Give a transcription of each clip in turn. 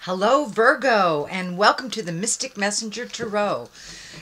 Hello, Virgo, and welcome to the Mystic Messenger Tarot.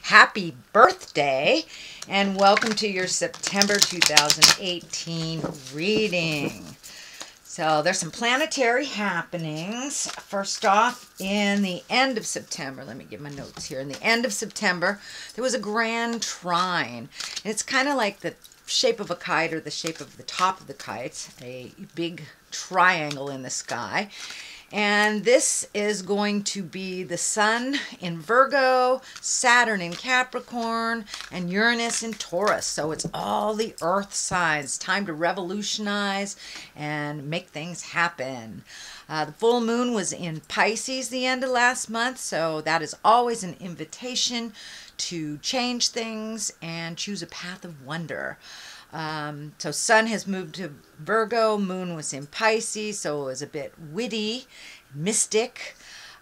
Happy birthday, and welcome to your September 2018 reading. So there's some planetary happenings. First off, in the end of September, let me get my notes here. In the end of September, there was a grand trine. And it's kind of like the shape of a kite, or the shape of the top of the kite, a big triangle in the sky. And this is going to be the Sun in Virgo, Saturn in Capricorn, and Uranus in Taurus. So it's all the earth signs. Time to revolutionize and make things happen. The full moon was in Pisces the end of last month, so that is always an invitation to change things and choose a path of wonder. So Sun has moved to Virgo, Moon was in Pisces, so it was a bit witty, mystic,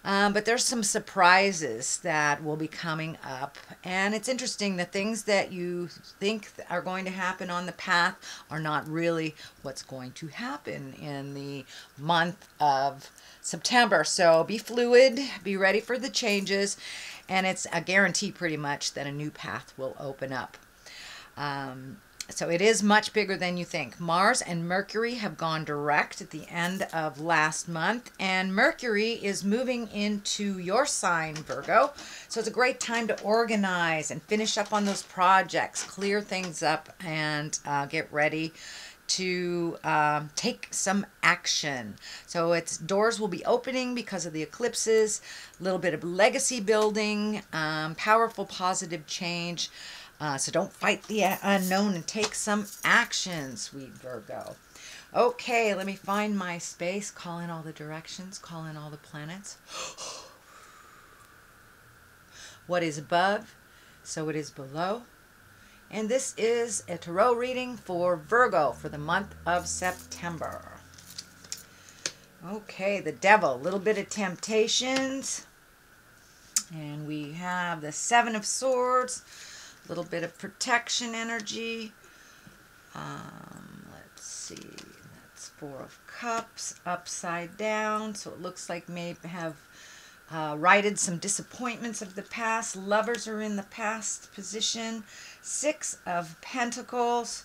but there's some surprises that will be coming up. And it's interesting, the things that you think are going to happen on the path are not really what's going to happen in the month of September. So be fluid, be ready for the changes, and it's a guarantee pretty much that a new path will open up. So it is much bigger than you think. Mars and Mercury have gone direct at the end of last month, and Mercury is moving into your sign, Virgo. So it's a great time to organize and finish up on those projects, clear things up, and get ready to take some action. So its doors will be opening because of the eclipses, a little bit of legacy building, powerful positive change. So don't fight the unknown and take some action, sweet Virgo. Okay, let me find my space, call in all the directions, call in all the planets. What is above, so it is below. And this is a tarot reading for Virgo for the month of September. Okay, the Devil, a little bit of temptations. And we have the Seven of Swords. A little bit of protection energy. Let's see, that's Four of Cups upside down, so it looks like maybe have righted some disappointments of the past. Lovers are in the past position. Six of Pentacles.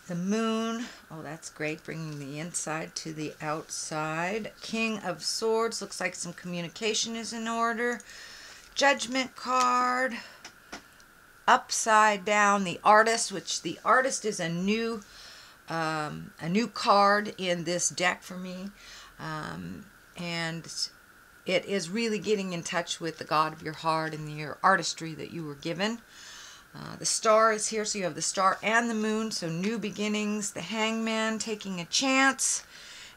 The Moon, oh, that's great, bringing the inside to the outside. King of Swords, looks like some communication is in order. Judgment card. Upside down, the Artist, which the Artist is a new card in this deck for me, and it is really getting in touch with the God of your heart and your artistry that you were given. The Star is here, so you have the Star and the Moon, so new beginnings. The Hangman, taking a chance,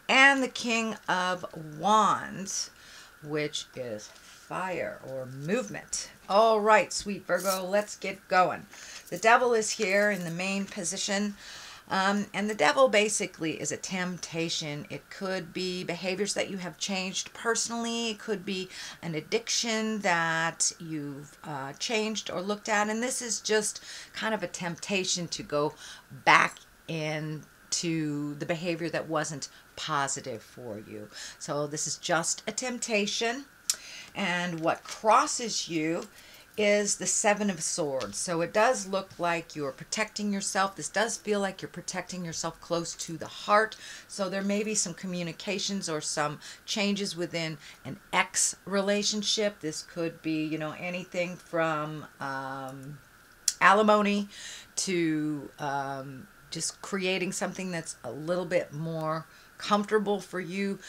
and the King of Wands, which is fire or movement. All right, sweet Virgo, let's get going. The Devil is here in the main position, and the Devil basically is a temptation. It could be behaviors that you have changed personally. It could be an addiction that you've changed or looked at, and this is just kind of a temptation to go back into the behavior that wasn't positive for you. So this is just a temptation. And what crosses you is the Seven of Swords. So it does look like you're protecting yourself. This does feel like you're protecting yourself close to the heart. So there may be some communications or some changes within an ex relationship. This could be, you know, anything from alimony to just creating something that's a little bit more comfortable for you.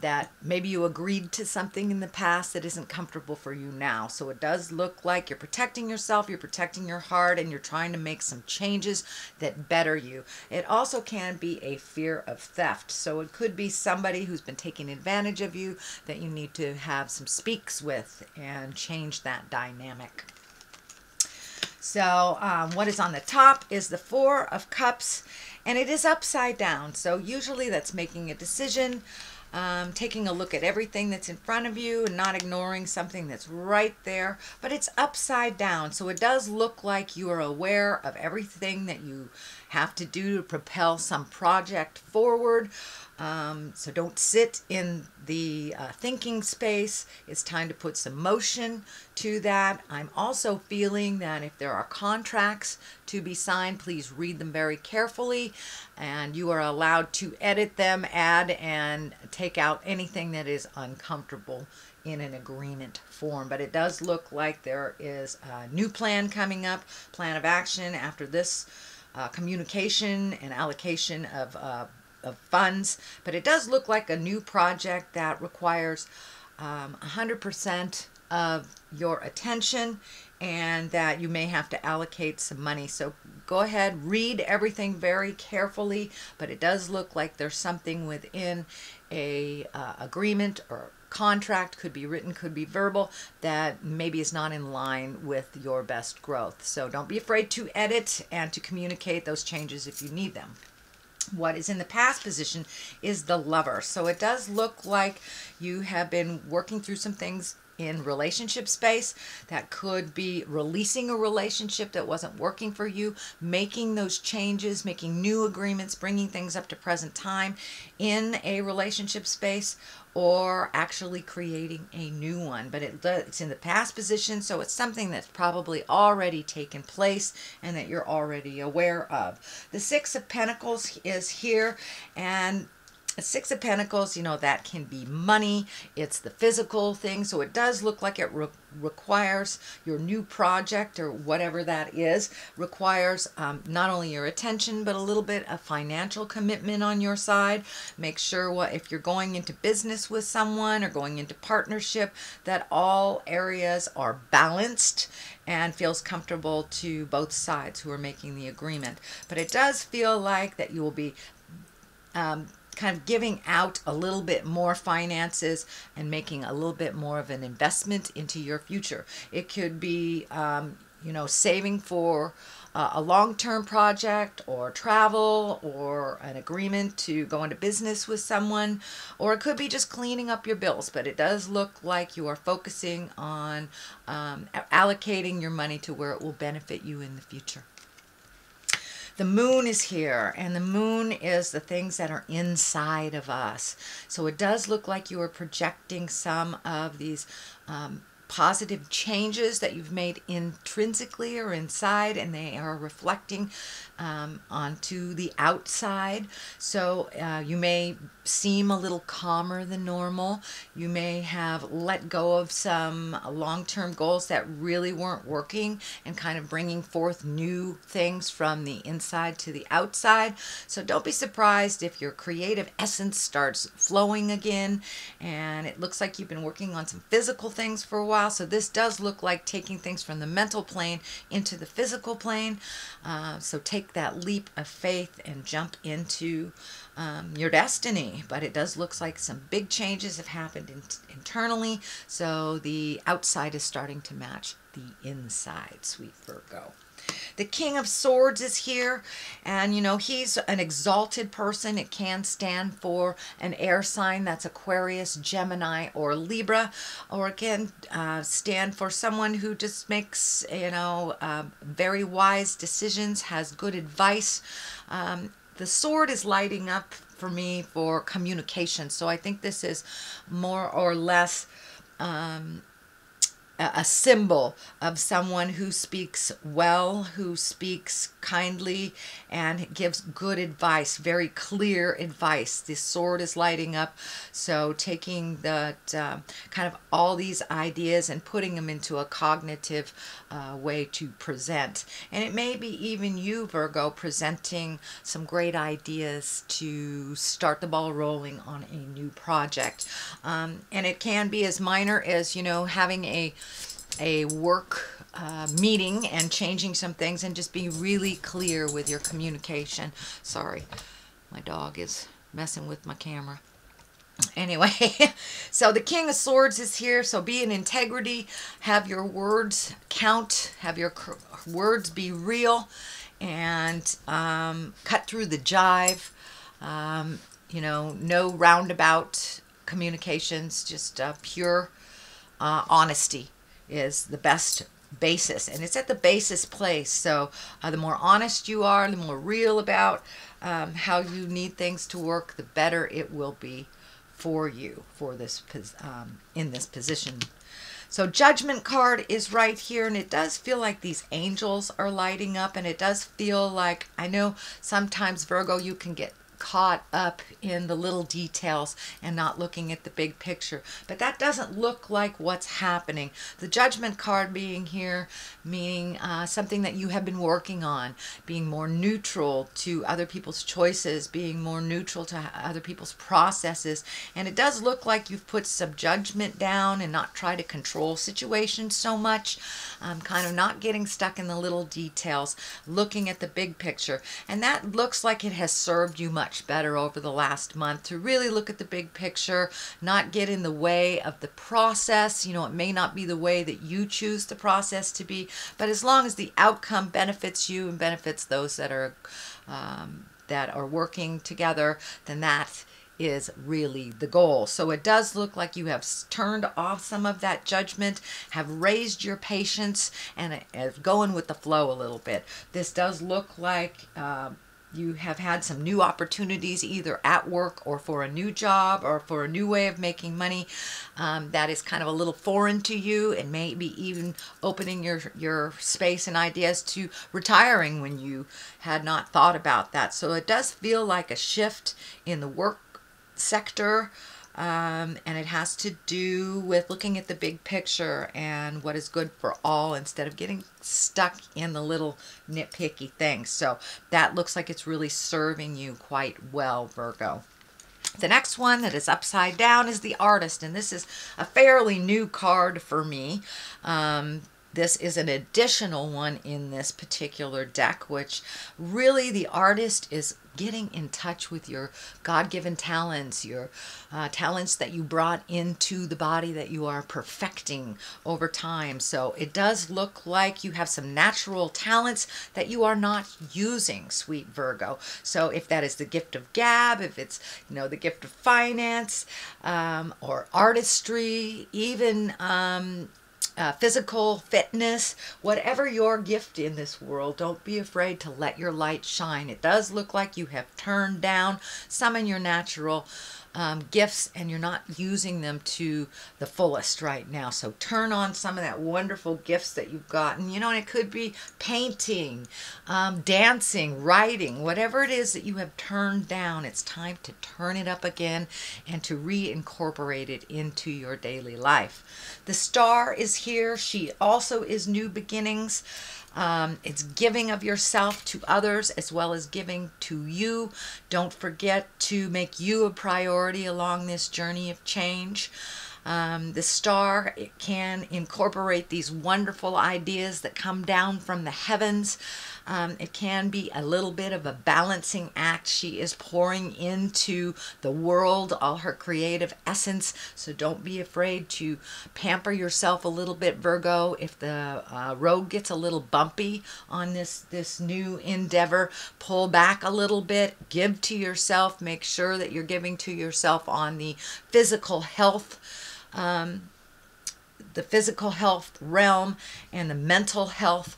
That maybe you agreed to something in the past that isn't comfortable for you now. So it does look like you're protecting yourself, you're protecting your heart, and you're trying to make some changes that better you. It also can be a fear of theft. So it could be somebody who's been taking advantage of you that you need to have some speaks with and change that dynamic. So what is on the top is the Four of Cups, and it is upside down. So usually that's making a decision, taking a look at everything that's in front of you and not ignoring something that's right there, but it's upside down. So it does look like you are aware of everything that you have to do to propel some project forward. So don't sit in the thinking space. It's time to put some motion to that. I'm also feeling that if there are contracts to be signed, please read them very carefully, and you are allowed to edit them, add and take out anything that is uncomfortable in an agreement form. But it does look like there is a new plan coming up, plan of action after this communication and allocation of funds. But it does look like a new project that requires 100% of your attention, and that you may have to allocate some money. So go ahead, read everything very carefully, but it does look like there's something within a agreement or contract, could be written, could be verbal, that maybe is not in line with your best growth. So don't be afraid to edit and to communicate those changes if you need them. What is in the past position is the Lover. So it does look like you have been working through some things in relationship space. That could be releasing a relationship that wasn't working for you, making those changes, making new agreements, bringing things up to present time in a relationship space, or actually creating a new one. But it's in the past position, so it's something that's probably already taken place and that you're already aware of. The Six of Pentacles is here, and Six of Pentacles, you know, that can be money. It's the physical thing. So it does look like it requires your new project, or whatever that is, requires not only your attention, but a little bit of financial commitment on your side. Make sure if you're going into business with someone or going into partnership, that all areas are balanced and feels comfortable to both sides who are making the agreement. But it does feel like that you will be kind of giving out a little bit more finances and making a little bit more of an investment into your future. It could be, you know, saving for a long-term project, or travel, or an agreement to go into business with someone, or it could be just cleaning up your bills. But it does look like you are focusing on allocating your money to where it will benefit you in the future. The Moon is here, and the Moon is the things that are inside of us. So it does look like you are projecting some of these positive changes that you've made intrinsically or inside, and they are reflecting onto the outside. So you may seem a little calmer than normal. You may have let go of some long-term goals that really weren't working, and kind of bringing forth new things from the inside to the outside. So don't be surprised if your creative essence starts flowing again. And it looks like you've been working on some physical things for a while. So this does look like taking things from the mental plane into the physical plane. So take that leap of faith and jump into your destiny. But it does look like some big changes have happened internally. So the outside is starting to match the inside, sweet Virgo. The King of Swords is here, and you know, he's an exalted person. It can stand for an air sign, that's Aquarius, Gemini, or Libra, or it can stand for someone who just makes, you know, very wise decisions, has good advice. The sword is lighting up for me for communication, so I think this is more or less a symbol of someone who speaks well, who speaks kindly, and gives good advice, very clear advice. This sword is lighting up, so taking that kind of all these ideas and putting them into a cognitive way to present. And it may be even you, Virgo, presenting some great ideas to start the ball rolling on a new project. And it can be as minor as, you know, having a work meeting and changing some things, and just be really clear with your communication. Sorry, my dog is messing with my camera. Anyway, so the King of Swords is here, so be in integrity, have your words count, have your words be real, and cut through the jive. You know, no roundabout communications, just pure honesty is the best basis, and it's at the basis place. So the more honest you are, the more real about how you need things to work, the better it will be for you for this in this position. So Judgment card is right here, and it does feel like these angels are lighting up, and it does feel like, I know sometimes Virgo, you can get caught up in the little details and not looking at the big picture, but that doesn't look like what's happening. The Judgment card being here, meaning something that you have been working on, being more neutral to other people's choices, being more neutral to other people's processes. And it does look like you've put some judgment down and not try to control situations so much, kind of not getting stuck in the little details, looking at the big picture. And that looks like it has served you much better over the last month, to really look at the big picture, not get in the way of the process. You know, it may not be the way that you choose the process to be, but as long as the outcome benefits you and benefits those that are working together, then that is really the goal. So it does look like you have turned off some of that judgment, have raised your patience, and going with the flow a little bit. This does look like you have had some new opportunities, either at work or for a new job or for a new way of making money that is kind of a little foreign to you, and maybe even opening your space and ideas to retiring when you had not thought about that. So it does feel like a shift in the work sector. And it has to do with looking at the big picture and what is good for all, instead of getting stuck in the little nitpicky things. So that looks like it's really serving you quite well, Virgo. The next one that is upside down is the Artist, and this is a fairly new card for me. This is an additional one in this particular deck, which really the Artist is getting in touch with your God-given talents, your talents that you brought into the body that you are perfecting over time. So it does look like you have some natural talents that you are not using, sweet Virgo. So if that is the gift of gab, if it's, you know, the gift of finance, or artistry, even physical fitness, whatever your gift in this world, don't be afraid to let your light shine. It does look like you have turned down some of your natural gifts, and you're not using them to the fullest right now. So turn on some of that wonderful gifts that you've gotten, you know, and it could be painting, dancing, writing, whatever it is that you have turned down. It's time to turn it up again and to reincorporate it into your daily life. The Star is here. She also is new beginnings. It's giving of yourself to others as well as giving to you. Don't forget to make you a priority along this journey of change. The Star, it can incorporate these wonderful ideas that come down from the heavens. It can be a little bit of a balancing act. She is pouring into the world all her creative essence, so don't be afraid to pamper yourself a little bit, Virgo. If the road gets a little bumpy on this new endeavor, pull back a little bit, give to yourself, make sure that you're giving to yourself on the physical health realm and the mental health.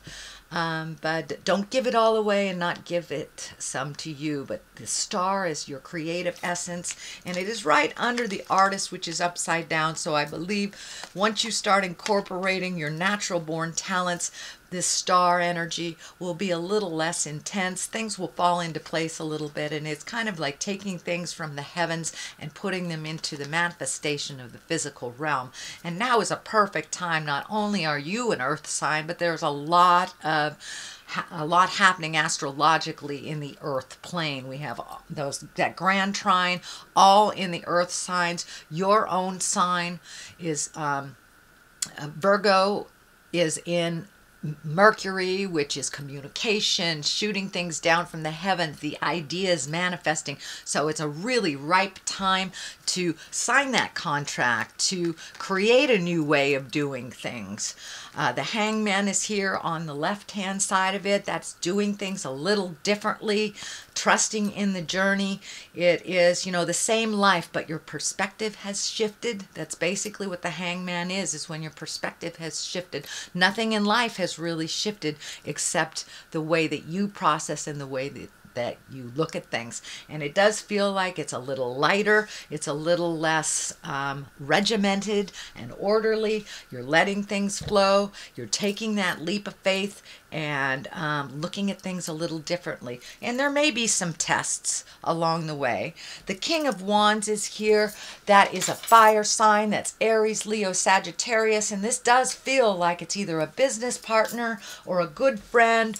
But don't give it all away and not give it some to you. But the Star is your creative essence, and it is right under the Artist, which is upside down. So I believe once you start incorporating your natural born talents, this Star energy will be a little less intense. Things will fall into place a little bit, and it's kind of like taking things from the heavens and putting them into the manifestation of the physical realm. And now is a perfect time. Not only are you an earth sign, but there's a lot happening astrologically in the earth plane. We have that grand trine all in the earth signs. Your own sign is Virgo is in Mercury, which is communication, shooting things down from the heavens, the ideas manifesting. So it's a really ripe time to sign that contract, to create a new way of doing things. The Hangman is here on the left-hand side of it. That's doing things a little differently, trusting in the journey. It is, you know, the same life, but your perspective has shifted. That's basically what the Hangman is when your perspective has shifted. Nothing in life has really shifted except the way that you process and the way that you look at things. And it does feel like it's a little lighter, it's a little less regimented and orderly. You're letting things flow, you're taking that leap of faith and looking at things a little differently. And there may be some tests along the way. The King of Wands is here. That is a fire sign. That's Aries, Leo, Sagittarius. And this does feel like it's either a business partner or a good friend,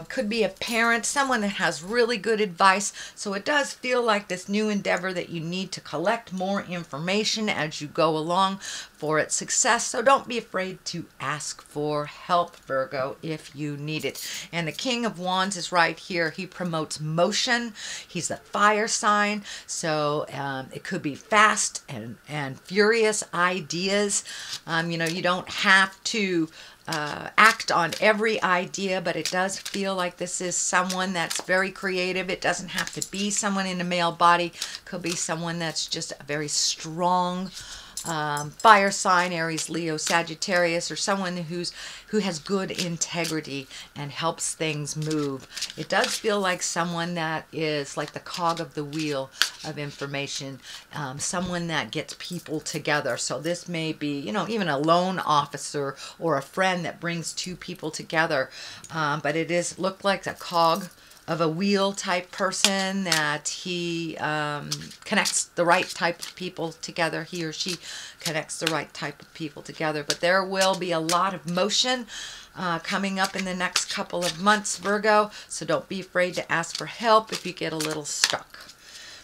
could be a parent, someone that has really good advice. So it does feel like this new endeavor that you need to collect more information as you go along for its success. So don't be afraid to ask for help, Virgo, if you need it. And the King of Wands is right here. He promotes motion. He's a fire sign. So it could be fast and furious ideas. You know, you don't have to act on every idea, but it does feel like this is someone that's very creative. It doesn't have to be someone in a male body. Could be someone that's just a very strong fire sign, Aries, Leo, Sagittarius, or someone who has good integrity and helps things move. It does feel like someone that is like the cog of the wheel of information, someone that gets people together. So this may be, you know, even a loan officer or a friend that brings two people together. But it is looked like a cog of a wheel type person, that he connects the right type of people together. He or she connects the right type of people together. But there will be a lot of motion coming up in the next couple of months, Virgo. So don't be afraid to ask for help if you get a little stuck.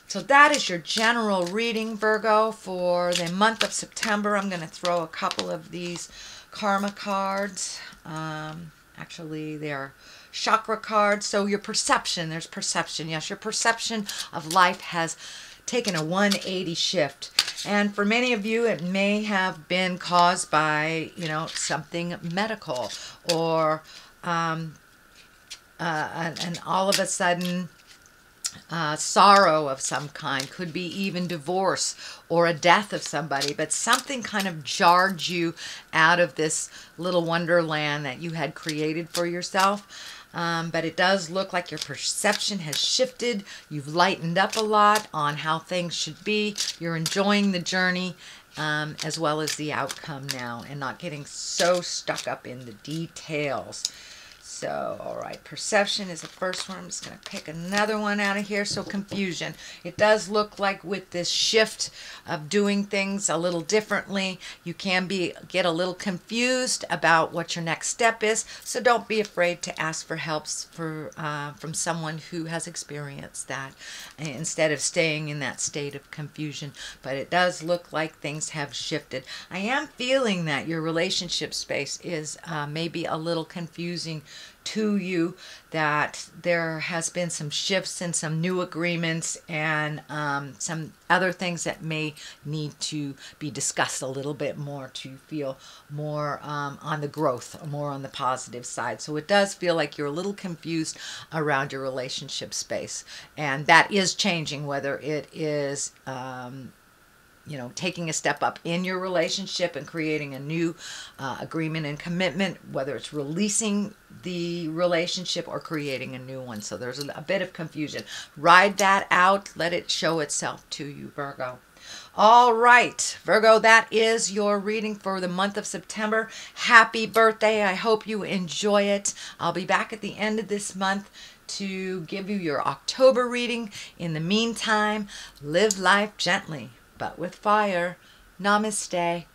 So that is your general reading, Virgo, for the month of September. I'm going to throw a couple of these karma cards. Actually, they're chakra cards. So your perception, there's perception. Yes, your perception of life has taken a 180 shift. And for many of you, it may have been caused by, you know, something medical, or and all of a sudden sorrow of some kind. Could be even divorce or a death of somebody, but something kind of jarred you out of this little wonderland that you had created for yourself. But it does look like your perception has shifted. You've lightened up a lot on how things should be. You're enjoying the journey as well as the outcome now, and not getting so stuck up in the details. So, all right, perception is the first one. I'm just going to pick another one out of here. So, confusion. It does look like with this shift of doing things a little differently, you can get a little confused about what your next step is. So, don't be afraid to ask for help from someone who has experienced that, instead of staying in that state of confusion. But it does look like things have shifted. I am feeling that your relationship space is maybe a little confusing to you, that there has been some shifts and some new agreements and some other things that may need to be discussed a little bit more to feel more on the growth, more on the positive side. So it does feel like you're a little confused around your relationship space, and that is changing, whether it is you know, taking a step up in your relationship and creating a new agreement and commitment, whether it's releasing the relationship or creating a new one. So there's a bit of confusion. Ride that out. Let it show itself to you, Virgo. All right, Virgo, that is your reading for the month of September. Happy birthday. I hope you enjoy it. I'll be back at the end of this month to give you your October reading. In the meantime, live life gently, but with fire. Namaste.